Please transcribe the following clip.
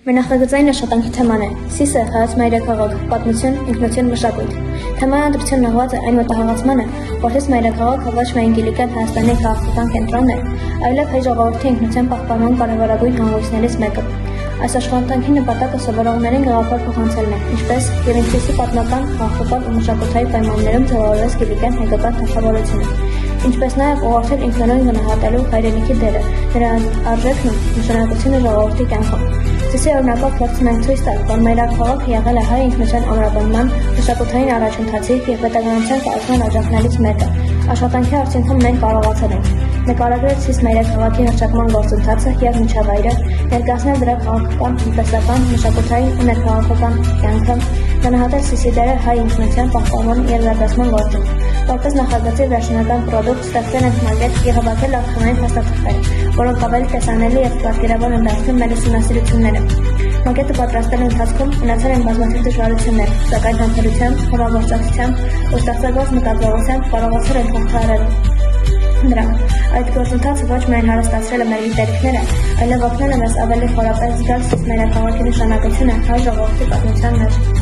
Մեր նախագծային աշխատանքի թեման է «Սիսը հայոց մայրաքաղաք, պատմություն, ինքնություն, մշակույթ»։ Թեմային ընտրությունն ուղղված է այն մտահղացմանը, որ հենց մայրաքաղաքը ոչ միայն Կիլիկյան Հայաստանի քաղաքական կենտրոնն է, այլև հայ ժողովրդի ինքնության պահպանման կարևորագույն հանգույցներից մեկը։ Այս աշխատանքի նպատակը սովորողներին գաղափար փոխանցելն է, ինչպես և ինչպիսի պատմական, քաղաքական ու մշակութային պայմաններում ձևավորվեց Կիլիկյան հայկական թագավորությունը, ինչպես նաև ուղղորդել ինքնուրույն գնահատելու հայրենիքի դերը, նրա արժեքն ու նշանակությունը ժողովրդի կյանքում։ Սիսի օրինակով փորձում ենք ցույց տալ, որ մայրաքաղաքը եղել է հայ ինքնության ամրապնդման, մշակութային առաջընթացի և պետականության կառուցման աջակներից մեկը։ Աշխատանքի արդյունքում մենք կարողացել ենք նկարագրել Սիս մայրաքաղաքի հռչակման գործընթացը և միջավայրը, ներկայացնել դրա քաղաքական, տնտեսական, մշակութային ու ներքաղաքական կյանքը, գնահատել Սիսի դերը հայ ինքնության պահպանման և զարգացման գործում։ Որպես նախագծի վերջնական պրոդուկտ ստեղծել ենք մակետ և հավաքել ակցիոնային փաստաթղթեր, որոնք ավելի տեսանելի և պատկերավոր են դարձնում մեր ուսումնասիրությունները։ Մակետը պատրաստելու ընթացքում ունեցել են բազմաթիվ դժվարություններ, սակայն համբերությամբ, համագործակցությամբ ու ստեղծագործ մտածողությամբ կարողացել ենք հաղթահարել դրանք։ Այդ գործընթացը ոչ միայն հարստացրել է մեր գիտելիքները, այլև օգնել է մեզ ավելի խորապես զգալ Սիս մայրաքաղաքի նշանակությունը հայ ժողովրդի պատմության մեջ։